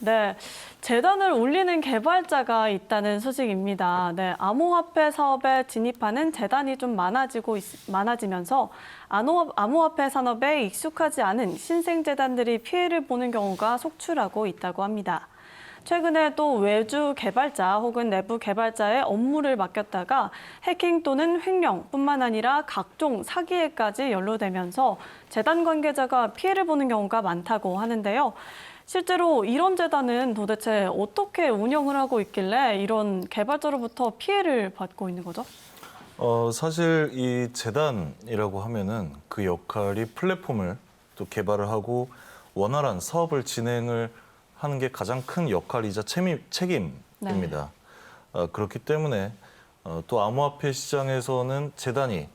네, 재단을 올리는 개발자가 있다는 소식입니다. 네, 암호화폐 사업에 진입하는 재단이 좀 많아지면서 암호화폐 산업에 익숙하지 않은 신생 재단들이 피해를 보는 경우가 속출하고 있다고 합니다. 최근에 또 외주 개발자 혹은 내부 개발자의 업무를 맡겼다가 해킹 또는 횡령뿐만 아니라 각종 사기에까지 연루되면서 재단 관계자가 피해를 보는 경우가 많다고 하는데요. 실제로 이런 재단은 도대체 어떻게 운영을 하고 있길래 이런 개발자로부터 피해를 받고 있는 거죠? 사실 이 재단이라고 하면은 그 역할이 플랫폼을 또 개발을 하고 원활한 사업을 진행을 하는 게 가장 큰 역할이자 책임입니다. 그렇기 때문에 또 암호화폐 시장에서는 재단이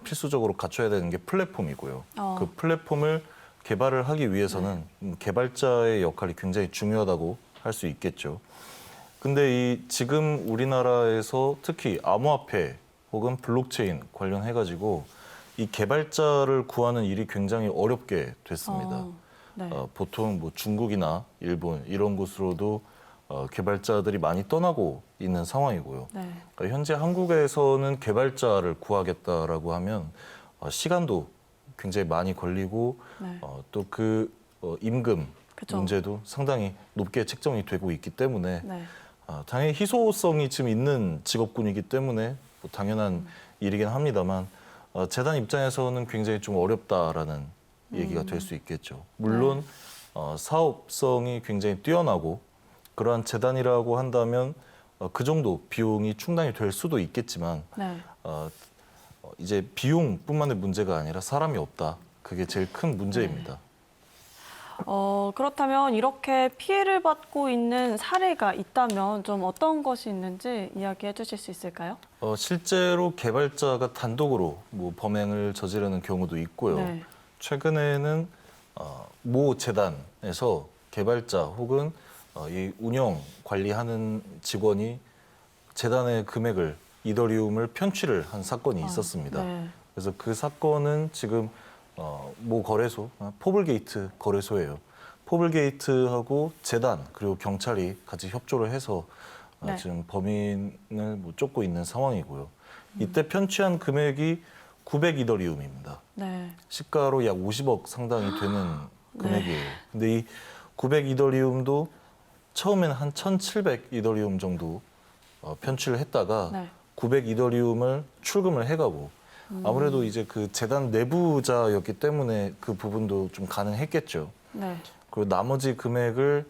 필수적으로 갖춰야 되는 게 플랫폼이고요. 그 플랫폼을 개발을 하기 위해서는 개발자의 역할이 굉장히 중요하다고 할 수 있겠죠. 근데 지금 우리나라에서 특히 암호화폐 혹은 블록체인 관련해가지고 이 개발자를 구하는 일이 굉장히 어렵게 됐습니다. 보통 뭐 중국이나 일본 이런 곳으로도 개발자들이 많이 떠나고 있는 상황이고요. 그러니까 현재 한국에서는 개발자를 구하겠다라고 하면 시간도 굉장히 많이 걸리고 또 임금 문제도 상당히 높게 책정이 되고 있기 때문에 당연히 희소성이 지금 있는 직업군이기 때문에 뭐 당연한 일이긴 합니다만 재단 입장에서는 굉장히 좀 어렵다라는 얘기가 될 수 있겠죠. 물론 사업성이 굉장히 뛰어나고 그러한 재단이라고 한다면 그 정도 비용이 충당이 될 수도 있겠지만 이제 비용뿐만의 문제가 아니라 사람이 없다. 그게 제일 큰 문제입니다. 그렇다면 이렇게 피해를 받고 있는 사례가 있다면 좀 어떤 것이 있는지 이야기해 주실 수 있을까요? 실제로 개발자가 단독으로 뭐 범행을 저지르는 경우도 있고요. 최근에는 모 재단에서 개발자 혹은 이 운영 관리하는 직원이 재단의 금액을 이더리움을 편취를 한 사건이 있었습니다. 그래서 그 사건은 지금 모 거래소, 포블게이트 거래소예요. 포블게이트하고 재단 그리고 경찰이 같이 협조를 해서 지금 범인을 뭐 쫓고 있는 상황이고요. 이때 편취한 금액이 900이더리움입니다. 시가로 약 50억 상당이 되는 금액이에요. 근데 이 900이더리움도 처음에는 한 1,700이더리움 정도 편취를 했다가 900이더리움을 출금을 해가고 아무래도 이제 그 재단 내부자였기 때문에 그 부분도 좀 가능했겠죠. 그리고 나머지 금액을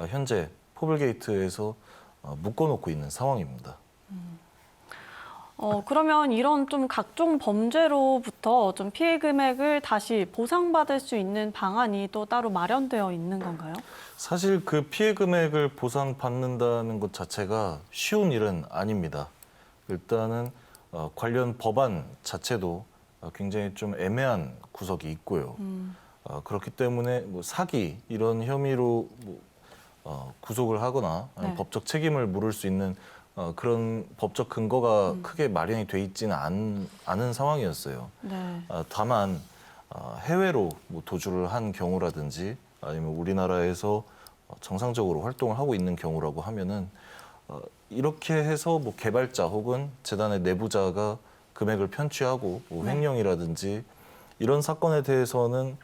현재 포블게이트에서 묶어놓고 있는 상황입니다. 그러면 이런 좀 각종 범죄로부터 좀 피해 금액을 다시 보상받을 수 있는 방안이 또 따로 마련되어 있는 건가요? 사실 그 피해 금액을 보상받는다는 것 자체가 쉬운 일은 아닙니다. 일단은 관련 법안 자체도 굉장히 좀 애매한 구석이 있고요. 그렇기 때문에 뭐 사기 이런 혐의로 구속을 하거나 법적 책임을 물을 수 있는 그런 법적 근거가 크게 마련이 돼 있지는 않은 상황이었어요. 다만 해외로 뭐 도주를 한 경우라든지 아니면 우리나라에서 정상적으로 활동을 하고 있는 경우라고 하면은 이렇게 해서 뭐 개발자 혹은 재단의 내부자가 금액을 편취하고 뭐 횡령이라든지 이런 사건에 대해서는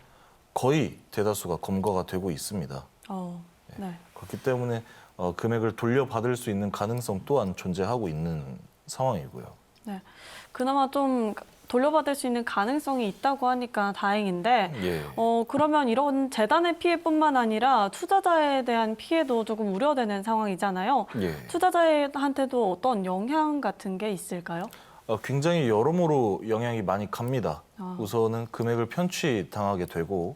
거의 대다수가 검거가 되고 있습니다. 그렇기 때문에 금액을 돌려받을 수 있는 가능성 또한 존재하고 있는 상황이고요. 그나마 좀 돌려받을 수 있는 가능성이 있다고 하니까 다행인데 그러면 이런 재단의 피해뿐만 아니라 투자자에 대한 피해도 조금 우려되는 상황이잖아요. 투자자한테도 어떤 영향 같은 게 있을까요? 굉장히 여러모로 영향이 많이 갑니다. 우선은 금액을 편취당하게 되고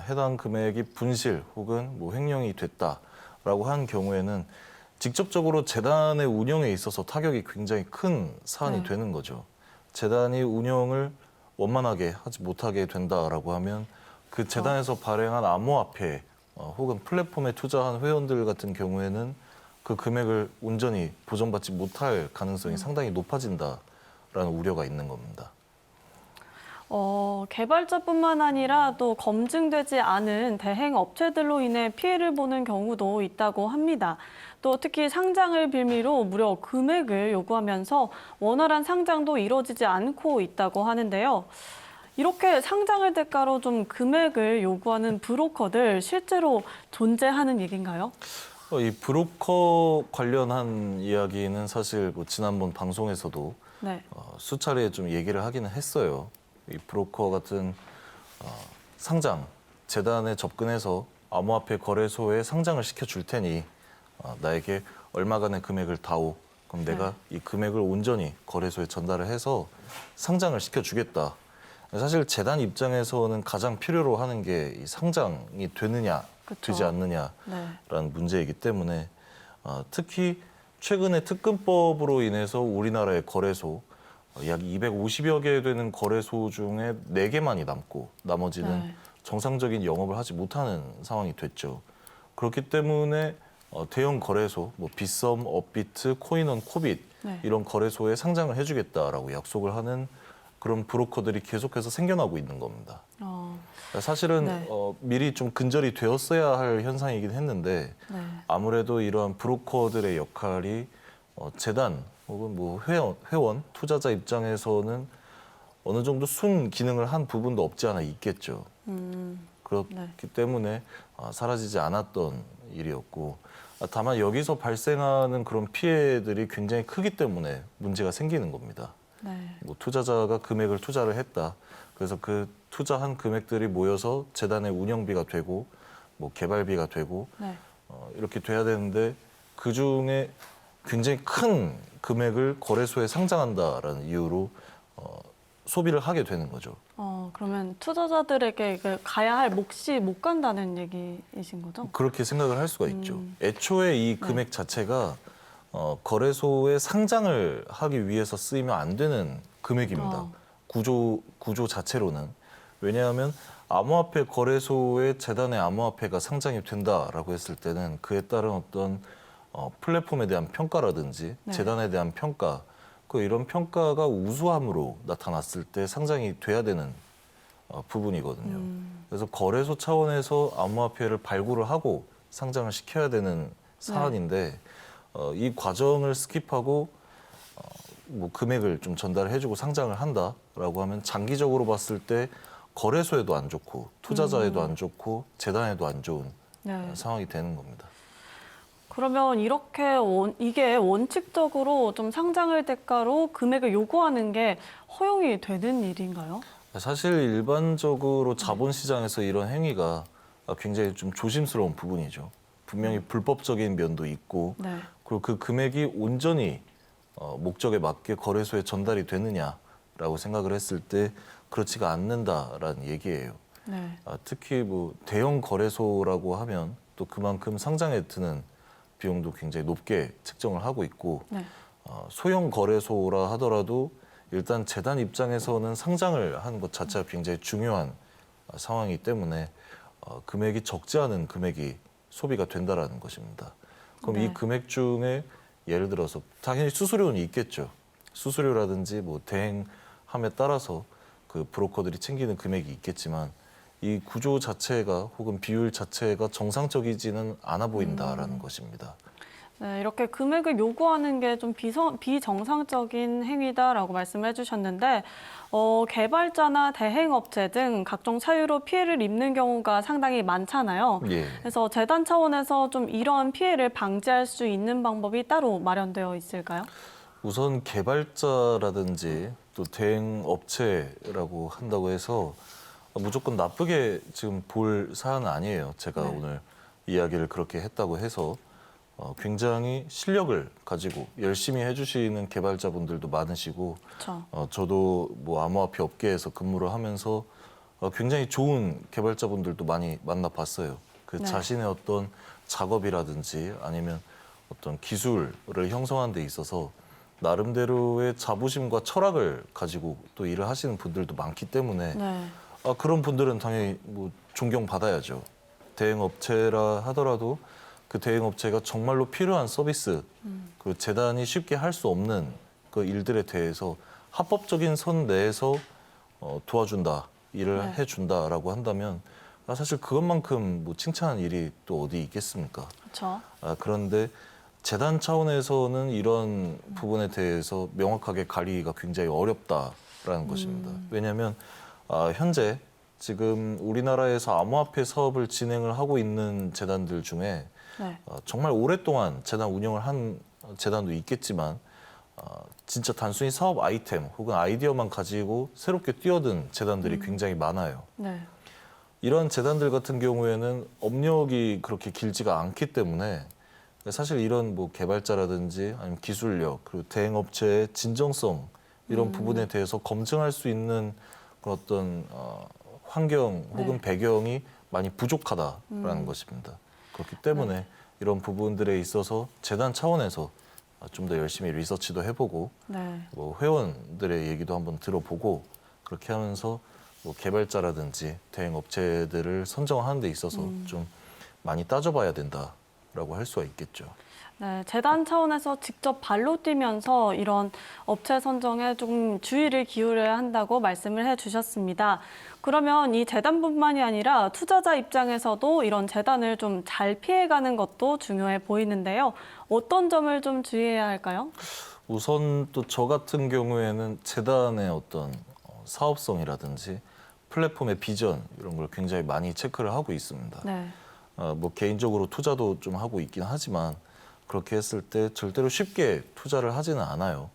해당 금액이 분실 혹은 뭐 횡령이 됐다라고 한 경우에는 직접적으로 재단의 운영에 있어서 타격이 굉장히 큰 사안이 되는 거죠. 재단이 운영을 원만하게 하지 못하게 된다라고 하면 그 재단에서 발행한 암호화폐 혹은 플랫폼에 투자한 회원들 같은 경우에는 그 금액을 온전히 보전받지 못할 가능성이 상당히 높아진다라는 우려가 있는 겁니다. 개발자뿐만 아니라 또 검증되지 않은 대행 업체들로 인해 피해를 보는 경우도 있다고 합니다. 또 특히 상장을 빌미로 무려 금액을 요구하면서 원활한 상장도 이루어지지 않고 있다고 하는데요. 이렇게 상장을 대가로 좀 금액을 요구하는 브로커들 실제로 존재하는 얘기인가요? 이 브로커 관련한 이야기는 사실 뭐 지난번 방송에서도 네. 수차례 좀 얘기를 하기는 했어요. 이 브로커 같은 상장, 재단에 접근해서 암호화폐 거래소에 상장을 시켜줄 테니 나에게 얼마간의 금액을 다오. 그럼 내가 이 금액을 온전히 거래소에 전달을 해서 상장을 시켜주겠다. 사실 재단 입장에서는 가장 필요로 하는 게 이 상장이 되느냐, 그쵸. 되지 않느냐라는 네. 문제이기 때문에 특히 최근에 특근법으로 인해서 우리나라의 거래소 약 250여 개 되는 거래소 중에 4개만이 남고 나머지는 네. 정상적인 영업을 하지 못하는 상황이 됐죠. 그렇기 때문에 대형 거래소, 뭐 빗썸, 업비트, 코인원, 코빗 네. 이런 거래소에 상장을 해주겠다라고 약속을 하는 그런 브로커들이 계속해서 생겨나고 있는 겁니다. 사실은 네. 미리 좀 근절이 되었어야 할 현상이긴 했는데 네. 아무래도 이러한 브로커들의 역할이 재단 혹은 뭐 회원, 투자자 입장에서는 어느 정도 순 기능을 한 부분도 없지 않아 있겠죠. 그렇기 네. 때문에 사라지지 않았던 일이었고 다만 여기서 발생하는 그런 피해들이 굉장히 크기 때문에 문제가 생기는 겁니다. 네. 뭐 투자자가 금액을 투자를 했다. 그래서 그 투자한 금액들이 모여서 재단의 운영비가 되고 뭐 개발비가 되고 네. 이렇게 돼야 되는데 그 중에 굉장히 큰 금액을 거래소에 상장한다라는 이유로 소비를 하게 되는 거죠. 그러면 투자자들에게 가야 할 몫이 못 간다는 얘기이신 거죠? 그렇게 생각을 할 수가 있죠. 애초에 이 금액 자체가 거래소에 상장을 하기 위해서 쓰이면 안 되는 금액입니다. 구조 자체로는. 왜냐하면 암호화폐 거래소에 재단의 암호화폐가 상장이 된다라고 했을 때는 그에 따른 어떤 플랫폼에 대한 평가라든지 네. 재단에 대한 평가, 이런 평가가 우수함으로 나타났을 때 상장이 돼야 되는 부분이거든요. 그래서 거래소 차원에서 암호화폐를 발굴을 하고 상장을 시켜야 되는 사안인데 이 과정을 스킵하고 뭐 금액을 좀 전달해주고 상장을 한다라고 하면 장기적으로 봤을 때 거래소에도 안 좋고 투자자에도 안 좋고 재단에도 안 좋은 네. 상황이 되는 겁니다. 그러면 이렇게 이게 원칙적으로 좀 상장을 대가로 금액을 요구하는 게 허용이 되는 일인가요? 사실 일반적으로 자본시장에서 이런 행위가 굉장히 좀 조심스러운 부분이죠. 분명히 불법적인 면도 있고 네. 그리고 그 금액이 온전히 목적에 맞게 거래소에 전달이 되느냐라고 생각을 했을 때 그렇지가 않는다라는 얘기예요. 네. 특히 뭐 대형 거래소라고 하면 또 그만큼 상장에 드는 비용도 굉장히 높게 책정을 하고 있고 네. 소형 거래소라 하더라도 일단 재단 입장에서는 상장을 하는 것 자체가 굉장히 중요한 상황이기 때문에 금액이 적지 않은 금액이 소비가 된다라는 것입니다. 그럼 네. 이 금액 중에 예를 들어서 당연히 수수료는 있겠죠. 수수료라든지 뭐 대행함에 따라서 그 브로커들이 챙기는 금액이 있겠지만 이 구조 자체가 혹은 비율 자체가 정상적이지는 않아 보인다라는 것입니다. 네, 이렇게 금액을 요구하는 게 좀 비정상적인 행위다라고 말씀을 해주셨는데 개발자나 대행업체 등 각종 사유로 피해를 입는 경우가 상당히 많잖아요. 예. 그래서 재단 차원에서 좀 이런 피해를 방지할 수 있는 방법이 따로 마련되어 있을까요? 우선 개발자라든지 또 대행업체라고 한다고 해서 무조건 나쁘게 지금 볼 사안은 아니에요. 제가 네. 오늘 이야기를 그렇게 했다고 해서 굉장히 실력을 가지고 열심히 해주시는 개발자분들도 많으시고 그렇죠. 저도 뭐 암호화폐 업계에서 근무를 하면서 굉장히 좋은 개발자분들도 많이 만나봤어요. 그 네. 자신의 어떤 작업이라든지 아니면 어떤 기술을 형성하는 데 있어서 나름대로의 자부심과 철학을 가지고 또 일을 하시는 분들도 많기 때문에 네. 그런 분들은 당연히 뭐 존경받아야죠. 대행업체라 하더라도 그 대행업체가 정말로 필요한 서비스, 그 재단이 쉽게 할 수 없는 그 일들에 대해서 합법적인 선 내에서 도와준다, 일을 네. 해준다라고 한다면 사실 그것만큼 뭐 칭찬한 일이 또 어디 있겠습니까? 그렇죠. 그런데 재단 차원에서는 이런 부분에 대해서 명확하게 가리기가 굉장히 어렵다라는 것입니다. 왜냐하면 현재 지금 우리나라에서 암호화폐 사업을 진행을 하고 있는 재단들 중에 네. 정말 오랫동안 재단 운영을 한 재단도 있겠지만 진짜 단순히 사업 아이템 혹은 아이디어만 가지고 새롭게 뛰어든 재단들이 굉장히 많아요. 네. 이런 재단들 같은 경우에는 업력이 그렇게 길지가 않기 때문에 사실 이런 뭐 개발자라든지 아니면 기술력 그리고 대행업체의 진정성 이런 부분에 대해서 검증할 수 있는 그런 어떤 환경 혹은 네. 배경이 많이 부족하다라는 것입니다. 그렇기 때문에 이런 부분들에 있어서 재단 차원에서 좀 더 열심히 리서치도 해보고 네. 뭐 회원들의 얘기도 한번 들어보고 그렇게 하면서 뭐 개발자라든지 대행업체들을 선정하는 데 있어서 좀 많이 따져봐야 된다라고 할 수가 있겠죠. 네, 재단 차원에서 직접 발로 뛰면서 이런 업체 선정에 좀 주의를 기울여야 한다고 말씀을 해주셨습니다. 그러면 이 재단뿐만이 아니라 투자자 입장에서도 이런 재단을 좀 잘 피해가는 것도 중요해 보이는데요. 어떤 점을 좀 주의해야 할까요? 우선 또 저 같은 경우에는 재단의 어떤 사업성이라든지 플랫폼의 비전 이런 걸 굉장히 많이 체크를 하고 있습니다. 네. 뭐 개인적으로 투자도 좀 하고 있긴 하지만 그렇게 했을 때 절대로 쉽게 투자를 하지는 않아요.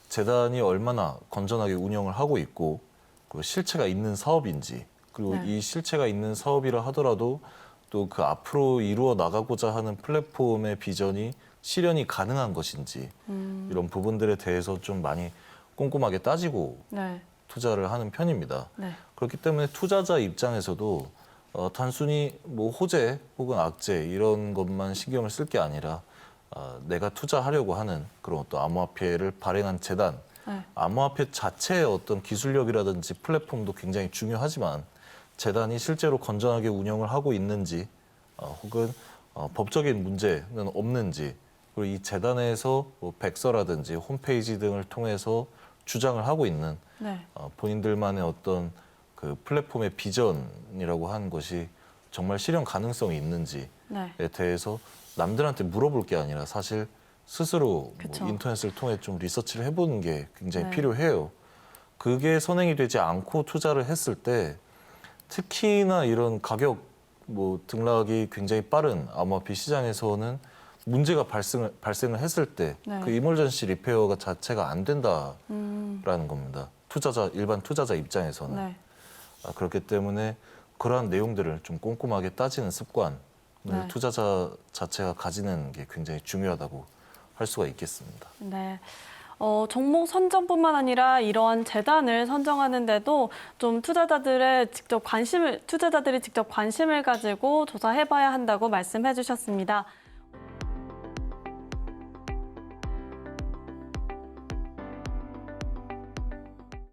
재단이 얼마나 건전하게 운영을 하고 있고 그 실체가 있는 사업인지 그리고 네. 이 실체가 있는 사업이라 하더라도 또 그 앞으로 이루어 나가고자 하는 플랫폼의 비전이 실현이 가능한 것인지 이런 부분들에 대해서 좀 많이 꼼꼼하게 따지고 네. 투자를 하는 편입니다. 네. 그렇기 때문에 투자자 입장에서도 단순히 뭐 호재 혹은 악재 이런 것만 신경을 쓸 게 아니라 내가 투자하려고 하는 그런 어떤 암호화폐를 발행한 재단, 네. 암호화폐 자체의 어떤 기술력이라든지 플랫폼도 굉장히 중요하지만 재단이 실제로 건전하게 운영을 하고 있는지 혹은 법적인 문제는 없는지 그리고 이 재단에서 뭐 백서라든지 홈페이지 등을 통해서 주장을 하고 있는 네. 본인들만의 어떤 그 플랫폼의 비전이라고 하는 것이 정말 실현 가능성이 있는지에 네. 대해서 남들한테 물어볼 게 아니라 사실 스스로 그쵸. 뭐 인터넷을 통해 좀 리서치를 해보는 게 굉장히 네. 필요해요. 그게 선행이 되지 않고 투자를 했을 때 특히나 이런 가격 뭐 등락이 굉장히 빠른 암호화폐 시장에서는 문제가 발생을 했을 때 네. 그 이멀전시 리페어가 자체가 안 된다라는 음, 겁니다. 일반 투자자 입장에서는. 네. 그렇기 때문에 그러한 내용들을 좀 꼼꼼하게 따지는 습관을 네. 투자자 자체가 가지는 게 굉장히 중요하다고 할 수가 있겠습니다. 네. 종목 선정뿐만 아니라 이러한 재단을 선정하는데도 좀 투자자들이 직접 관심을 가지고 조사해봐야 한다고 말씀해 주셨습니다.